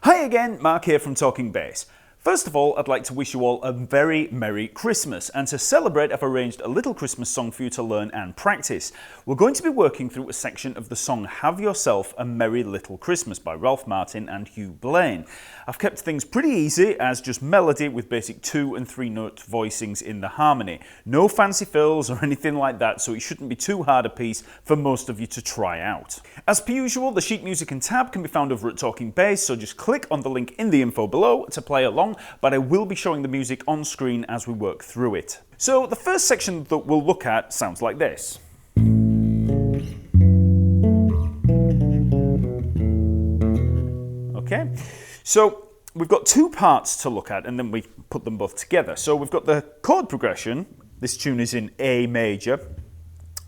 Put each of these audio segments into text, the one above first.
Hi again, Mark here from Talkingbass. First of all, I'd like to wish you all a very Merry Christmas, and to celebrate I've arranged a little Christmas song for you to learn and practice. We're going to be working through a section of the song Have Yourself a Merry Little Christmas by Ralph Martin and Hugh Blaine. I've kept things pretty easy as just melody with basic 2 and 3 note voicings in the harmony. No fancy fills or anything like that, so it shouldn't be too hard a piece for most of you to try out. As per usual, the sheet music and tab can be found over at Talkingbass, so just click on the link in the info below to play along, but I will be showing the music on screen as we work through it. So the first section that we'll look at sounds like this. Okay, so we've got 2 parts to look at and then we put them both together. So we've got the chord progression. This tune is in A major.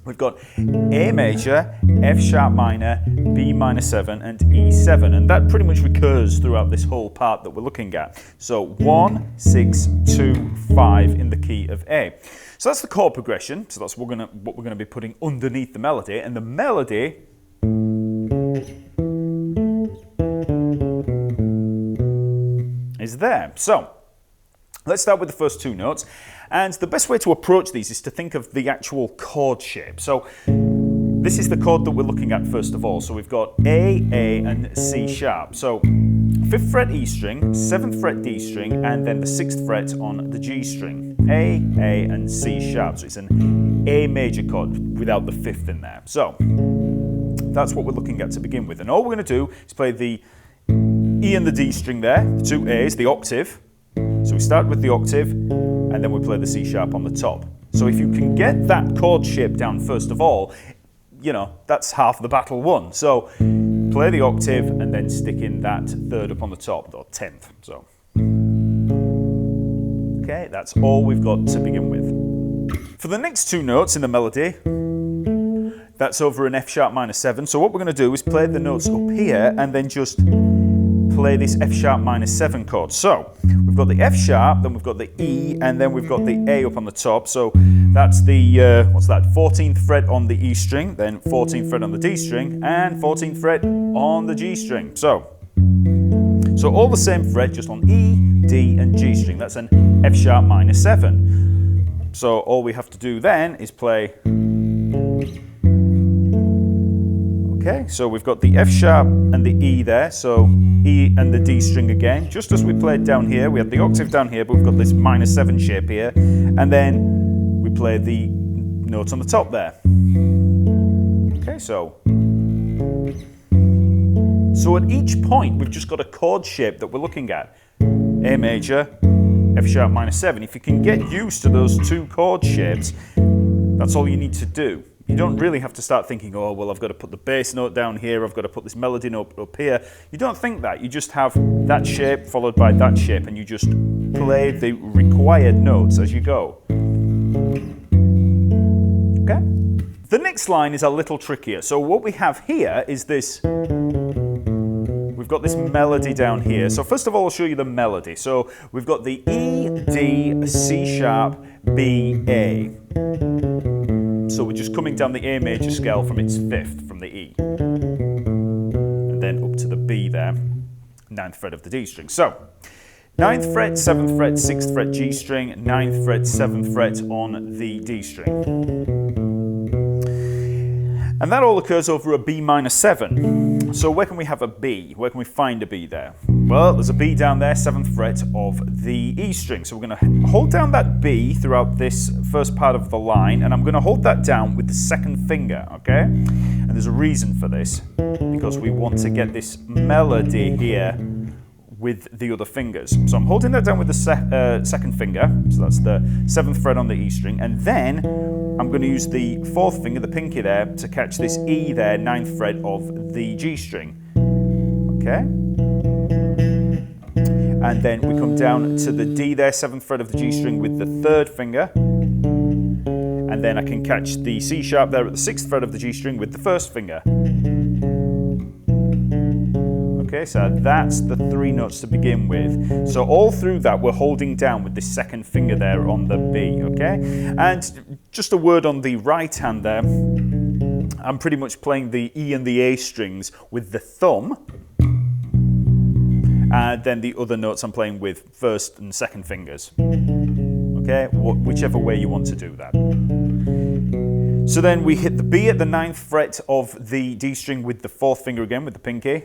We've got A major, F sharp minor, B minor 7 and E7, and that pretty much recurs throughout this whole part that we're looking at. So 1, 6, 2, 5 in the key of A. So that's the chord progression, so that's what we're going to be putting underneath the melody, and the melody is there. So let's start with the first 2 notes, and the best way to approach these is to think of the actual chord shape. So this is the chord that we're looking at first of all. So we've got A, and C sharp. So 5th fret E string, 7th fret D string, and then the 6th fret on the G string. A, and C sharp. So it's an A major chord without the 5th in there. So that's what we're looking at to begin with. And all we're going to do is play the E and the D string there, 2 A's, the octave. So we start with the octave, and then we play the C sharp on the top. So if you can get that chord shape down first of all, you know, that's half the battle won. So play the octave and then stick in that 3rd up on the top, or 10th. So, okay, that's all we've got to begin with. For the next 2 notes in the melody, that's over an F sharp minor 7. So what we're going to do is play the notes up here and then just play this F sharp minor 7 chord. So we've got the F sharp, then we've got the E, and then we've got the A up on the top. So that's the, what's that, 14th fret on the E string, then 14th fret on the D string, and 14th fret on the G string. So all the same fret, just on E, D, and G string. That's an F sharp minor 7. So all we have to do then is play. Okay, so we've got the F sharp and the E there, so E and the D string again, just as we played down here. We had the octave down here, but we've got this minor 7 shape here, and then we play the notes on the top there. Okay, so at each point we've just got a chord shape that we're looking at. A major, F sharp minor 7. If you can get used to those 2 chord shapes, that's all you need to do. You don't really have to start thinking, oh, well, I've got to put the bass note down here, I've got to put this melody note up here. You don't think that. You just have that shape followed by that shape, and you just play the required notes as you go. Okay? The next line is a little trickier. So what we have here is this, we've got this melody down here. So first of all, I'll show you the melody. So we've got the E, D, C sharp, B, A. So we're just coming down the A major scale from its 5th, from the E. And then up to the B there, 9th fret of the D string. So 9th fret, 7th fret, 6th fret G string, 9th fret, 7th fret on the D string. And that all occurs over a B minor 7. So where can we have a B? Where can we find a B there? Well, there's a B down there, 7th fret of the E string. So we're going to hold down that B throughout this first part of the line, and I'm going to hold that down with the 2nd finger, okay? And there's a reason for this, because we want to get this melody here with the other fingers. So I'm holding that down with the 2nd finger, so that's the 7th fret on the E string, and then I'm going to use the 4th finger, the pinky there, to catch this E there, 9th fret of the G string. Okay? And then we come down to the D there, 7th fret of the G string with the 3rd finger. And then I can catch the C sharp there at the 6th fret of the G string with the 1st finger. Okay, so that's the 3 notes to begin with. So all through that, we're holding down with the 2nd finger there on the B, okay? And just a word on the right hand there. I'm pretty much playing the E and the A strings with the thumb. and then the other notes I'm playing with first and second fingers. Okay, whichever way you want to do that. So then we hit the B at the 9th fret of the D string with the 4th finger again, with the pinky.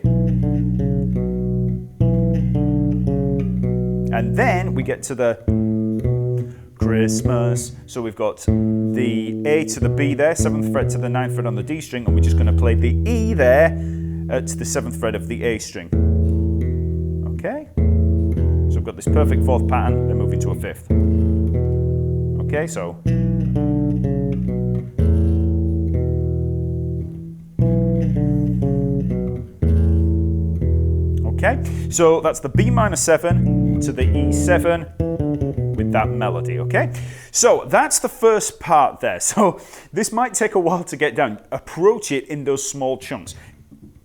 And then we get to the Christmas. So we've got the A to the B there, 7th fret to the 9th fret on the D string, and we're just going to play the E there at the 7th fret of the A string. Okay? So we've got this perfect 4th pattern, then moving to a 5th. Okay, so. Okay, so that's the B minor 7 to the E7 with that melody, okay? So that's the first part there. So this might take a while to get down. Approach it in those small chunks.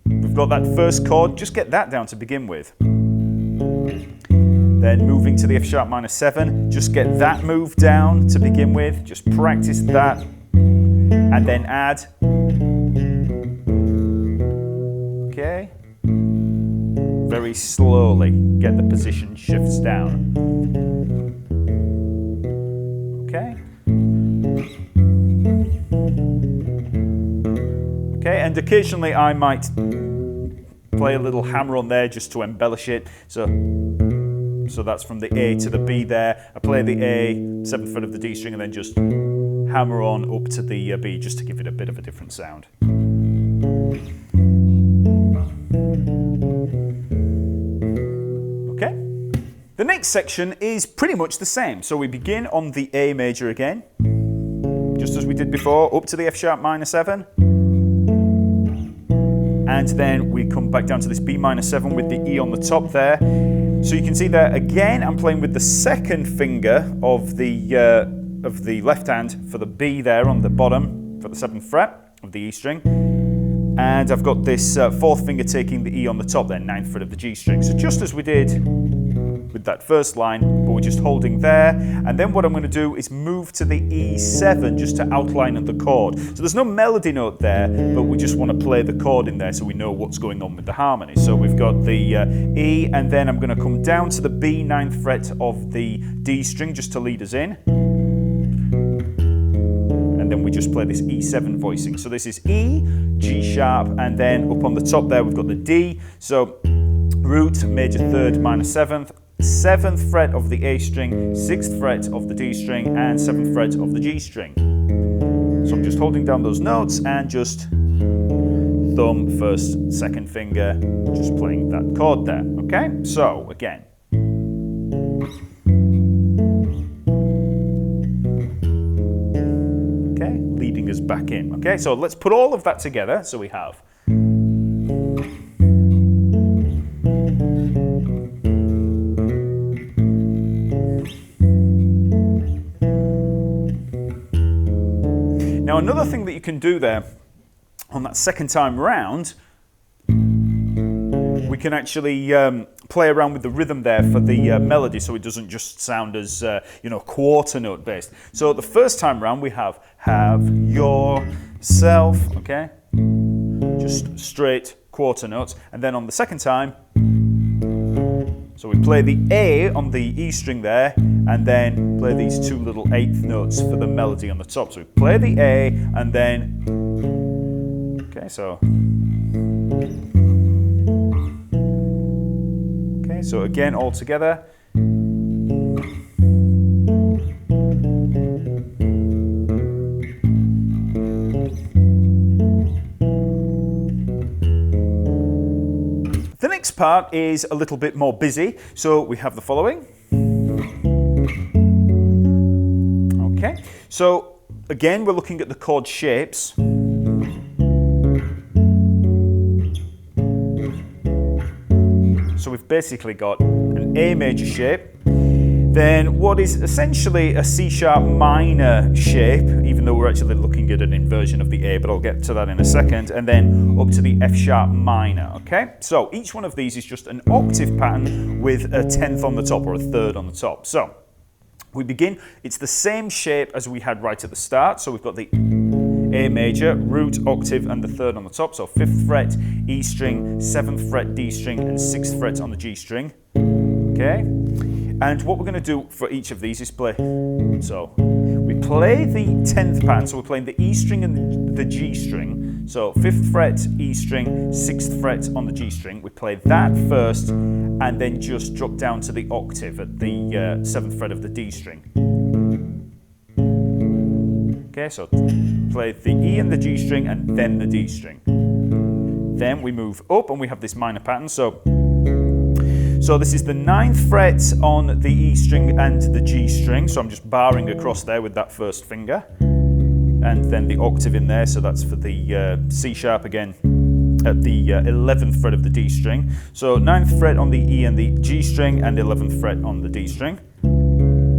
We've got that first chord, just get that down to begin with. Then moving to the F sharp minor 7, just get that move down to begin with. Just practice that. And then add. Okay. Very slowly get the position shifts down. Okay. Okay, and occasionally I might play a little hammer on there just to embellish it. So that's from the A to the B there. I play the A, 7th fret of the D string, and then just hammer on up to the B just to give it a bit of a different sound. Okay. The next section is pretty much the same. So we begin on the A major again, just as we did before, up to the F sharp minor 7. And then we come back down to this B minor 7 with the E on the top there. So you can see there again, I'm playing with the second finger of the left hand for the B there on the bottom for the 7th fret of the E string. And I've got this 4th finger taking the E on the top there, 9th fret of the G string. So just as we did with that first line, but we're just holding there. And then what I'm going to do is move to the E7 just to outline the chord. So there's no melody note there, but we just want to play the chord in there so we know what's going on with the harmony. So we've got the E, and then I'm going to come down to the B, 9th fret of the D string just to lead us in. And then we just play this E7 voicing. So this is E, G sharp, and then up on the top there we've got the D. So root, major 3rd, minor 7th, 7th fret of the A string, 6th fret of the D string, and 7th fret of the G string. So I'm just holding down those notes and just thumb, 1st, 2nd finger, just playing that chord there. Okay, so again. Okay, leading us back in. Okay, so let's put all of that together. So we have. Now another thing that you can do there on that second time round, we can actually play around with the rhythm there for the melody so it doesn't just sound as quarter note based. So the first time round we have yourself, okay, just straight quarter notes, and then on the second time, so we play the A on the E string there, and then play these two little 8th notes for the melody on the top. So we play the A, and then, okay, so again all together. The next part is a little bit more busy, so we have the following. Okay, so again we're looking at the chord shapes. So we've basically got an A major shape, then what is essentially a C sharp minor shape, even though we're actually looking at an inversion of the A, but I'll get to that in a second, and then up to the F sharp minor, okay? So each one of these is just an octave pattern with a 10th on the top or a 3rd on the top. So we begin, it's the same shape as we had right at the start, so we've got the A major, root, octave, and the 3rd on the top, so 5th fret, E string, 7th fret D string, and 6th fret on the G string. Okay? And what we're going to do for each of these is play. So we play the 10th pattern, so we're playing the E string and the G string. So 5th fret E string, 6th fret on the G string. We play that first and then just drop down to the octave at the 7th fret of the D string. Okay, so play the E and the G string and then the D string. Then we move up and we have this minor pattern. So this is the 9th fret on the E string and the G string. So I'm just barring across there with that first finger. And then the octave in there. So that's for the C sharp again at the 11th fret of the D string. So 9th fret on the E and the G string and 11th fret on the D string.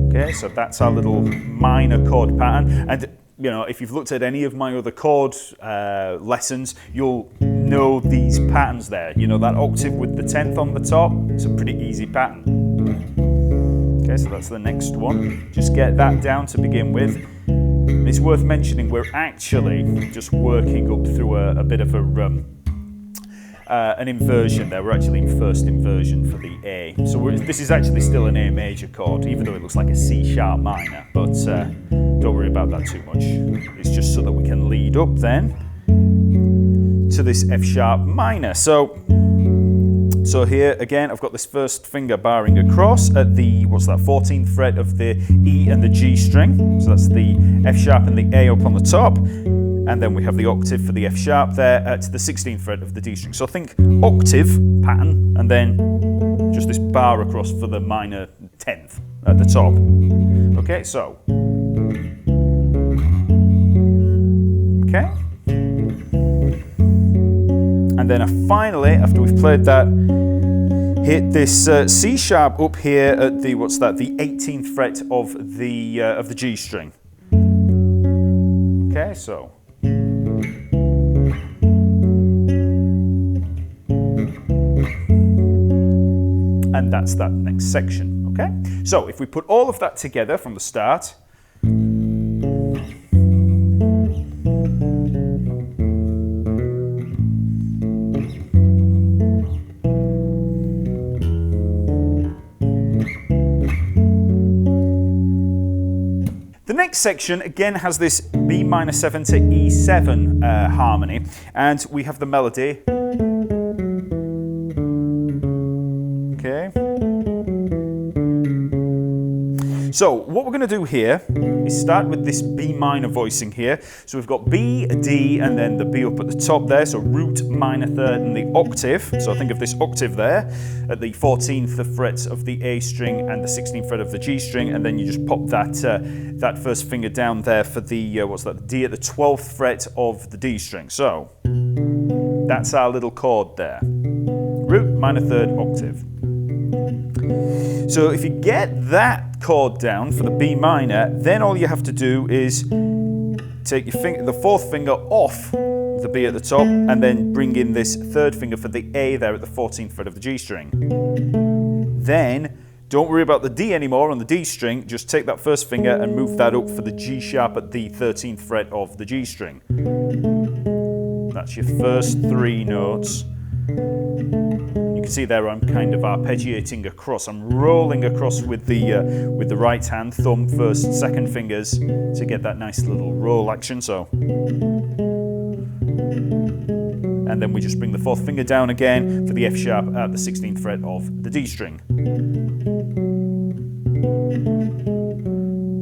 Okay, so that's our little minor chord pattern. And you know, if you've looked at any of my other chord lessons, you'll know these patterns there. You know, that octave with the 10th on the top, it's a pretty easy pattern. Okay, so that's the next one. Just get that down to begin with. It's worth mentioning we're actually just working up through a bit of an inversion there. We're actually in first inversion for the A. So this is actually still an A major chord, even though it looks like a C sharp minor. But don't worry about that too much. It's just so that we can lead up then to this F sharp minor. So here again, I've got this first finger barring across at the, 14th fret of the E and the G string. So that's the F sharp and the A up on the top. And then we have the octave for the F sharp there at the 16th fret of the D string. So think octave pattern and then just this bar across for the minor 10th at the top. Okay, so. Okay. And then finally, after we've played that, hit this C sharp up here at the, the 18th fret of the G string. Okay, so. And that's that next section, okay? So if we put all of that together from the start, the next section again has this B minor 7 to E7 harmony, and we have the melody. Okay. So what we're going to do here is start with this B minor voicing here. So we've got B, D, and then the B up at the top there. So root, minor third, and the octave. So think of this octave there at the 14th fret of the A string and the 16th fret of the G string, and then you just pop that first finger down there for the D at the 12th fret of the D string. So that's our little chord there. Root, minor third, octave. So if you get that chord down for the B minor, then all you have to do is take your the fourth finger off the B at the top and then bring in this third finger for the A there at the 14th fret of the G string. Then don't worry about the D anymore on the D string, just take that first finger and move that up for the G sharp at the 13th fret of the G string. That's your first three notes. You can see there I'm kind of arpeggiating across. I'm rolling across with the right hand, thumb first, second fingers to get that nice little roll action. So, and then we just bring the fourth finger down again for the F sharp at the 16th fret of the D string.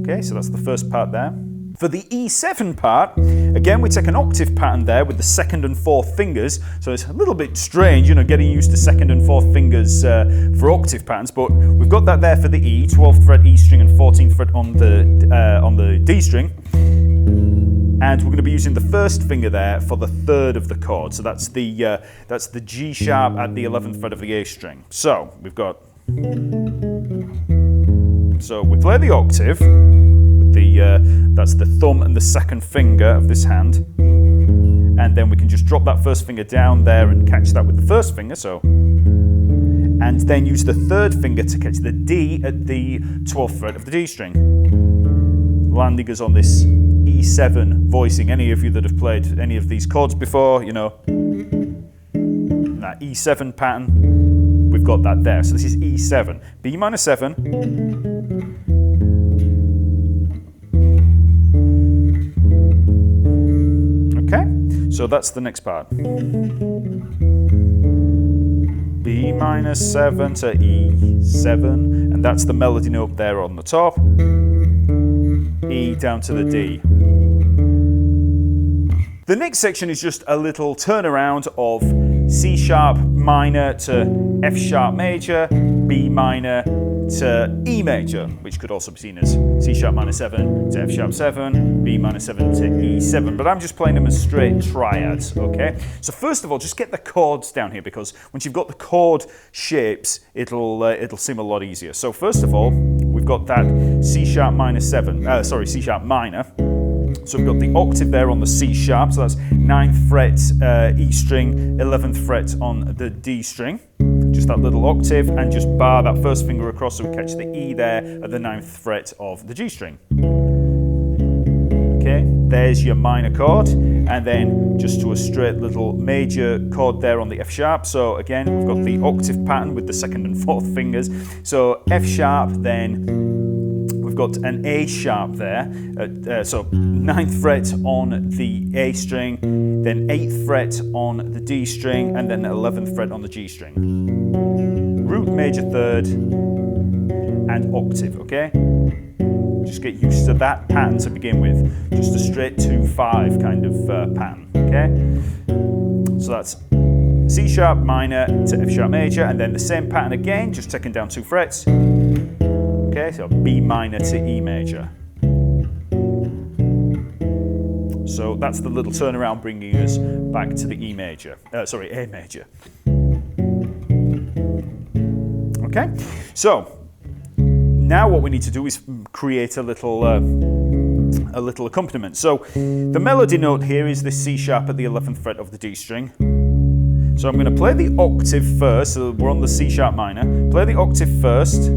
Okay, so that's the first part there. For the E7 part, again we take an octave pattern there with the second and fourth fingers, so it's a little bit strange, you know, getting used to second and fourth fingers for octave patterns, but we've got that there for the E, 12th fret E string and 14th fret on the D string, and we're going to be using the first finger there for the third of the chord, so that's the G sharp at the 11th fret of the A string. So we've got, so we play the octave. That's the thumb and the second finger of this hand, and then we can just drop that first finger down there and catch that with the first finger, so, and then use the third finger to catch the D at the 12th fret of the D string, landing us on this E7 voicing. Any of you that have played any of these chords before, you know, that E7 pattern, we've got that there. So this is E7, B minor 7, okay, so that's the next part. B minor 7 to E7, and that's the melody note there on the top. E down to the D. The next section is just a little turnaround of C sharp minor to F sharp major, B minor to E major, which could also be seen as C sharp minor 7 to F sharp 7, B minor 7 to E7, but I'm just playing them as straight triads, okay? So first of all, just get the chords down here, because once you've got the chord shapes, it'll seem a lot easier. So first of all, we've got that C sharp minor 7, C sharp minor. So we've got the octave there on the C sharp, so that's 9th fret E string, 11th fret on the D string. Just that little octave, and just bar that first finger across so we catch the E there at the 9th fret of the G string. Okay, there's your minor chord, and then just to a straight little major chord there on the F sharp. So again, we've got the octave pattern with the 2nd and 4th fingers. So F sharp, then we've got an A sharp there, so 9th fret on the A string, then 8th fret on the D string, and then 11th fret on the G string. Root major 3rd, and octave, okay? Just get used to that pattern to begin with. Just a straight 2-5 kind of pattern, okay? So that's C sharp minor to F sharp major, and then the same pattern again, just taking down 2 frets. Okay, so B minor to E major. So that's the little turnaround bringing us back to the A major. Okay, so now what we need to do is create a little accompaniment. So the melody note here is this C sharp at the 11th fret of the D string. So I'm going to play the octave first, so we're on the C sharp minor. Play the octave first,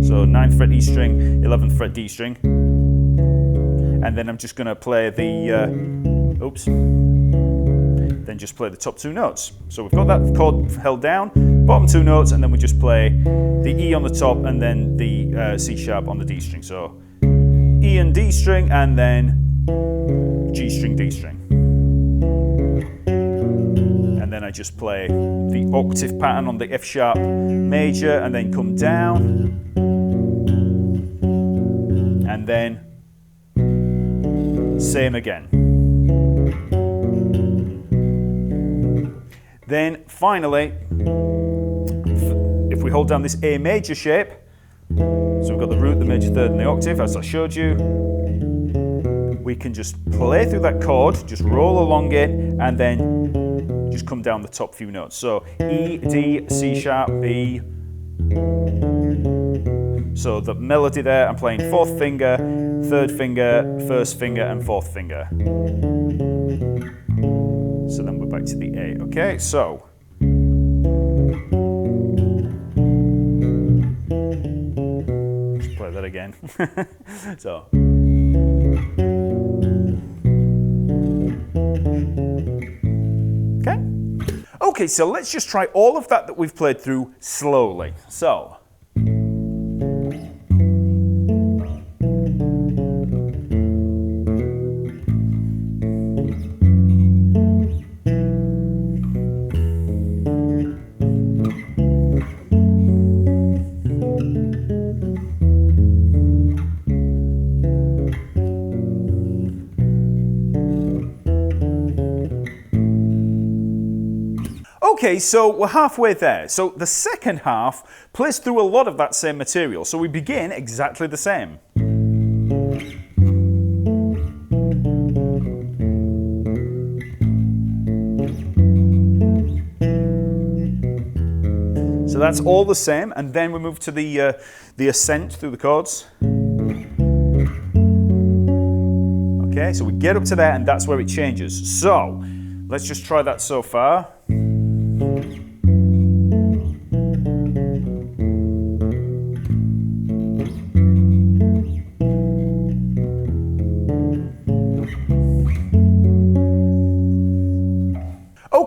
so 9th fret E string, 11th fret D string. And then I'm just going to play then just play the top 2 notes. So we've got that chord held down, bottom 2 notes, and then we just play the E on the top and then the C sharp on the D string. So E and D string, and then G string, D string. And then I just play the octave pattern on the F sharp major, and then come down, and then same again. Then finally, if we hold down this A major shape, so we've got the root, the major 3rd, and the octave, as I showed you, we can just play through that chord, just roll along it, and then just come down the top few notes. So E, D, C sharp, B. So the melody there, I'm playing 4th finger, 3rd finger, 1st finger, and 4th finger. So then we're back to the A. Okay, so let's play that again. So okay, so let's just try all of that we've played through slowly. So okay, so we're halfway there. So the second half plays through a lot of that same material. So we begin exactly the same. So that's all the same, and then we move to the ascent through the chords. Okay, so we get up to there, and that's where it changes. So let's just try that so far.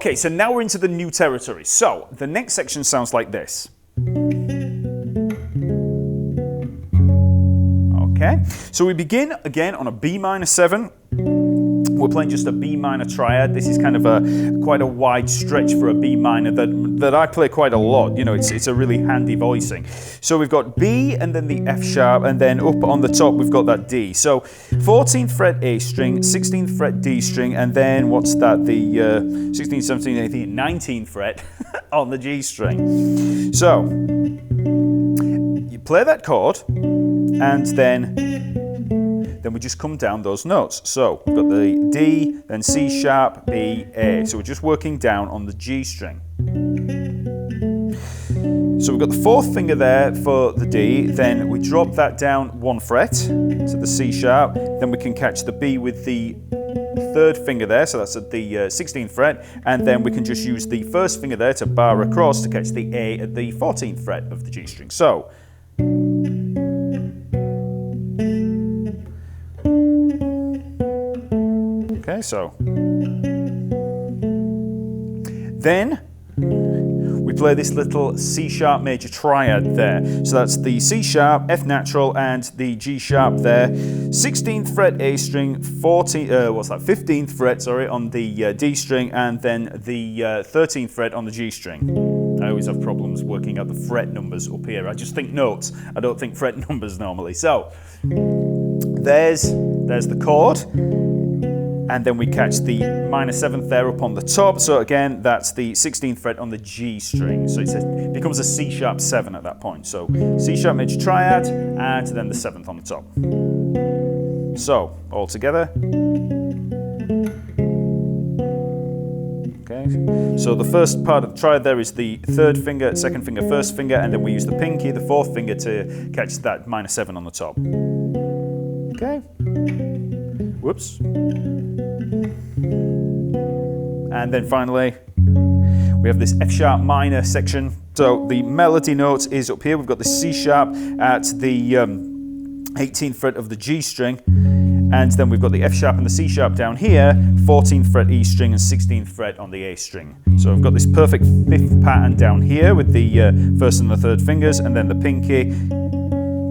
Okay, so now we're into the new territory. So the next section sounds like this. Okay, so we begin again on a B minor 7. We're playing just a B minor triad. This is kind of quite a wide stretch for a B minor that I play quite a lot. You know, it's a really handy voicing. So we've got B and then the F sharp, and then up on the top we've got that D. So 14th fret A string, 16th fret D string, and then what's that? The 16th, 17th, 18th, 19th fret on the G string. So you play that chord, and then we just come down those notes. So we've got the D, then C sharp, B, A. So we're just working down on the G string. So we've got the 4th finger there for the D, then we drop that down 1 fret to the C sharp, then we can catch the B with the 3rd finger there, so that's at the 16th fret, and then we can just use the 1st finger there to bar across to catch the A at the 14th fret of the G string. So okay, so then we play this little C sharp major triad there. So that's the C sharp, F natural, and the G sharp there. 16th fret A string, 15th fret, sorry, on the D string, and then the 13th fret on the G string. I always have problems working out the fret numbers up here. I just think notes. I don't think fret numbers normally. So there's the chord. And then we catch the minor 7th there up on the top. So again, that's the 16th fret on the G string. So it becomes a C sharp 7 at that point. So C sharp major triad, and then the 7th on the top. So all together. Okay. So the first part of the triad there is the 3rd finger, 2nd finger, 1st finger, and then we use the pinky, the 4th finger, to catch that minor 7 on the top. Okay. Whoops. And then finally, we have this F sharp minor section. So the melody note is up here. We've got the C sharp at the 18th fret of the G string. And then we've got the F sharp and the C sharp down here, 14th fret E string and 16th fret on the A string. So we've got this perfect 5th pattern down here with the 1st and the 3rd fingers, and then the pinky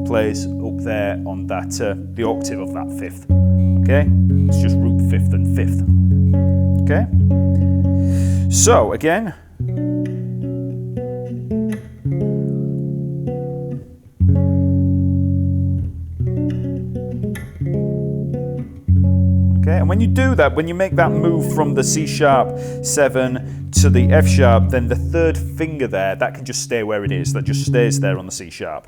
plays up there on that the octave of that 5th. Okay, it's just root 5th and 5th. Okay, so again, okay, and when you do that, when you make that move from the C sharp 7 to the F sharp, then the 3rd finger there, that can just stay where it is. That just stays there on the C sharp.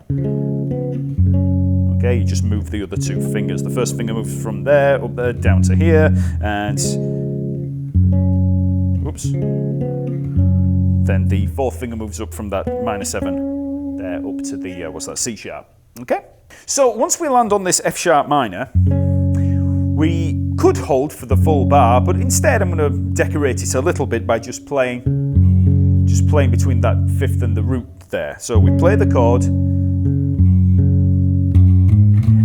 Okay, you just move the other 2 fingers. The 1st finger moves from there, up there, down to here, and whoops. Then the 4th finger moves up from that minor 7 there up to the, what's that, C sharp. Okay? So once we land on this F sharp minor, we could hold for the full bar, but instead I'm going to decorate it a little bit by just playing between that 5th and the root there. So we play the chord,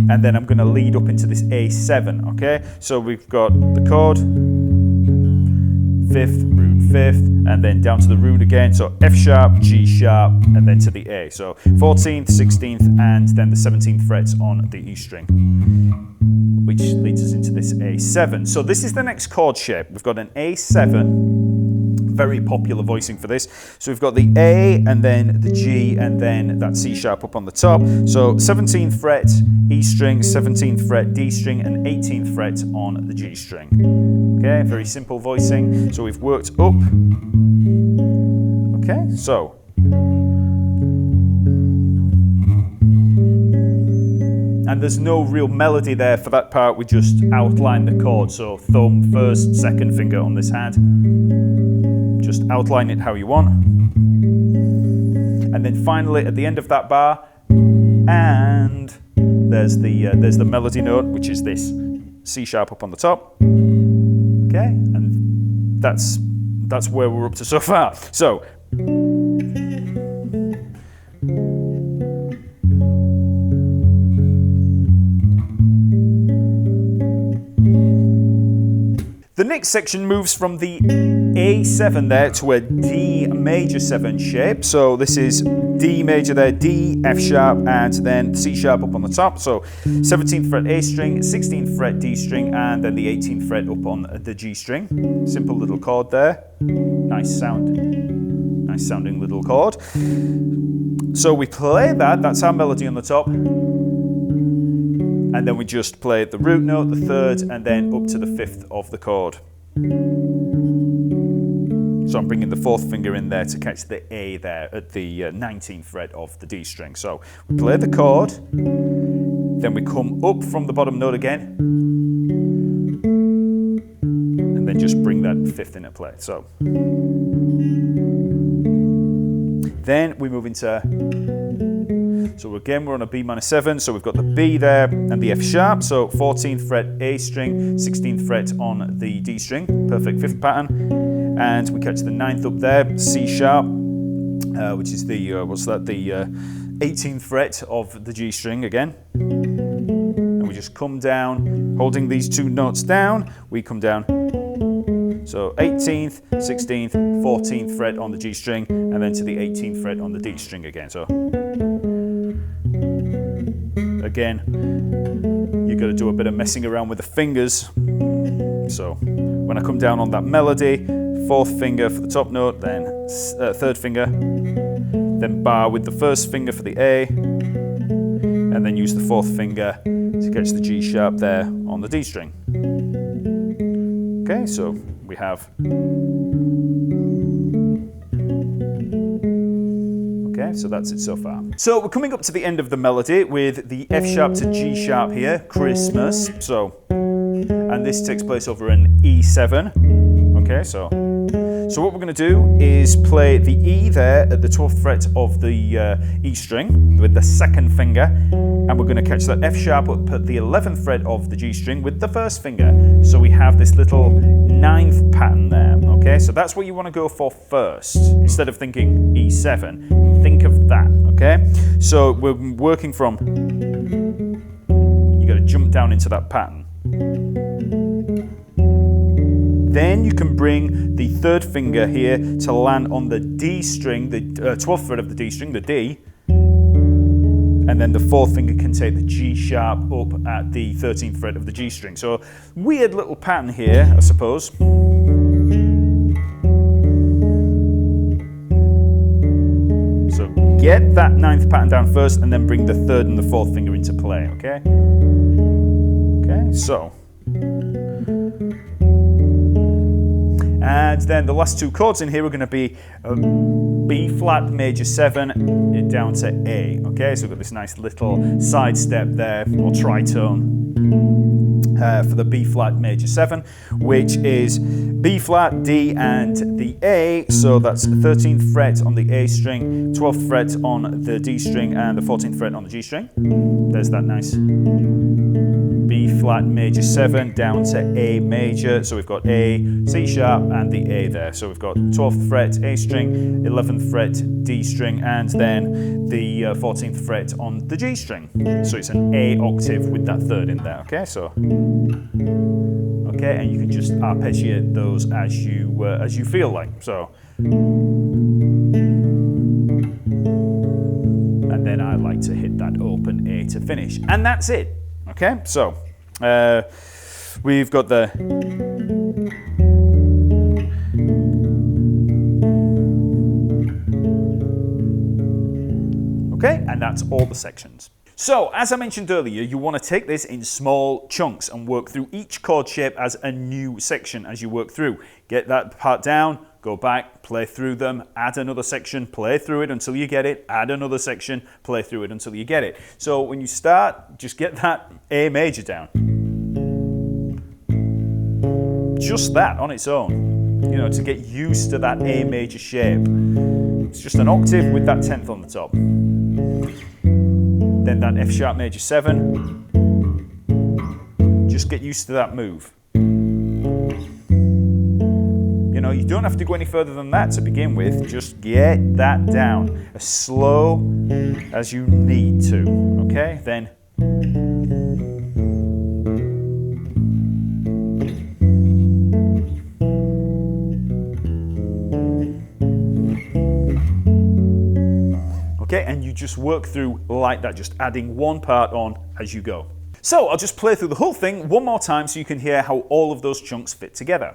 and then I'm going to lead up into this A7, okay? So we've got the chord, 5th, root 5th, and then down to the root again. So F sharp, G sharp, and then to the A. So 14th, 16th, and then the 17th frets on the E string, which leads us into this A7. So this is the next chord shape. We've got an A7. Very popular voicing for this. So we've got the A, and then the G, and then that C sharp up on the top. So 17th fret E string, 17th fret D string, and 18th fret on the G string. Okay, very simple voicing. So we've worked up. Okay, so. And there's no real melody there for that part. We just outline the chord. So thumb, 1st, 2nd finger on this hand. Just outline it how you want. And then finally at the end of that bar, and there's the melody note, which is this C sharp up on the top. Okay, and that's where we're up to so far. So the next section moves from the A7 there to a D major 7 shape. So this is D major there, D, F sharp, and then C sharp up on the top. So 17th fret A string, 16th fret D string, and then the 18th fret up on the G string. Simple little chord there. Nice sounding little chord. So we play that, that's our melody on the top. And then we just play the root note, the third, and then up to the 5th of the chord. So I'm bringing the 4th finger in there to catch the A there at the 19th fret of the D string. So we play the chord, then we come up from the bottom note again, and then just bring that 5th into play. So then we move into, so again we're on a B minor 7, so we've got the B there and the F sharp, so 14th fret A string, 16th fret on the D string, perfect 5th pattern, and we catch the 9th up there, C sharp, which is the, the 18th fret of the G string again, and we just come down, holding these two notes down, we come down, so 18th, 16th, 14th fret on the G string, and then to the 18th fret on the D string again. So again, you've got to do a bit of messing around with the fingers. So when I come down on that melody, 4th finger for the top note, then 3rd finger, then bar with the 1st finger for the A, and then use the 4th finger to catch the G sharp there on the D string. Okay, so we have, okay, so that's it so far. So we're coming up to the end of the melody with the F sharp to G sharp here, Christmas. So, and this takes place over an E7. Okay, so what we're going to do is play the E there at the 12th fret of the E string with the 2nd finger, and we're going to catch that F sharp up at the 11th fret of the G string with the 1st finger. So we have this little 9th pattern there. Okay, so that's what you want to go for first. Instead of thinking E7, think of that. Okay, so we're working from, you got to jump down into that pattern. Then you can bring the 3rd finger here to land on the D string, the 12th fret of the D string, the D, and then the 4th finger can take the G sharp up at the 13th fret of the G string. So weird little pattern here, I suppose. So get that 9th pattern down first, and then bring the 3rd and the 4th finger into play, okay? Okay, so. And then the last two chords in here are going to be B flat major 7 down to A. Okay, so we've got this nice little side step there, or tritone, for the B flat major 7, which is B flat, D, and the A. So that's 13th fret on the A string, 12th fret on the D string, and the 14th fret on the G string. There's that nice B flat major 7 down to A major. So we've got A, C sharp, and the A there. So we've got 12th fret A string, 11th fret D string, and then the 14th fret on the G string. So it's an A octave with that 3rd in there. Okay, so okay, and you can just arpeggiate those as you feel like. So, and then I like to hit that open A to finish, and that's it. Okay, so we've got the okay, and that's all the sections. So, as I mentioned earlier, you want to take this in small chunks and work through each chord shape as a new section as you work through. Get that part down, go back, play through them, add another section, play through it until you get it, add another section, play through it until you get it. So when you start, just get that A major down. Just that on its own, you know, to get used to that A major shape. It's just an octave with that 10th on the top. Then that F sharp major 7. Just get used to that move. You know, you don't have to go any further than that to begin with. Just get that down as slow as you need to. Okay? Then okay? And you just work through like that, just adding one part on as you go. So I'll just play through the whole thing one more time so you can hear how all of those chunks fit together.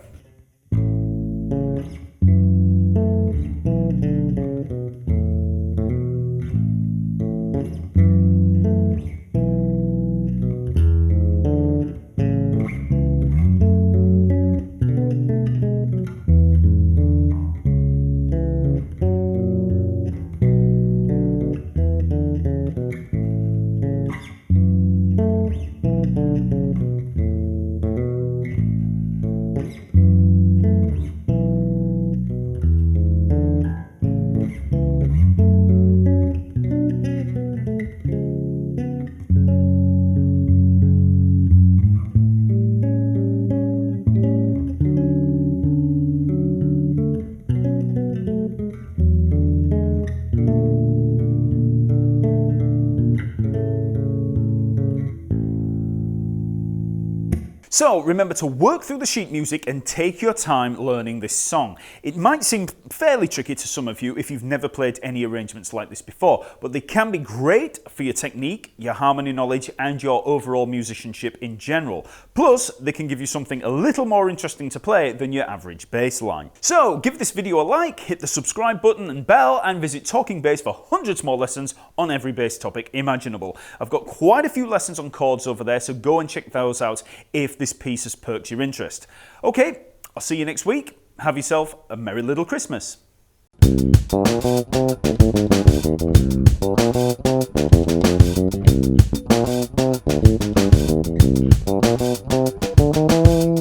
So remember to work through the sheet music and take your time learning this song. It might seem fairly tricky to some of you if you've never played any arrangements like this before, but they can be great for your technique, your harmony knowledge, and your overall musicianship in general. Plus, they can give you something a little more interesting to play than your average bass line. So give this video a like, hit the subscribe button and bell, and visit Talkingbass for hundreds more lessons on every bass topic imaginable. I've got quite a few lessons on chords over there, so go and check those out if this piece has perked your interest. Okay, I'll see you next week. Have yourself a merry little Christmas.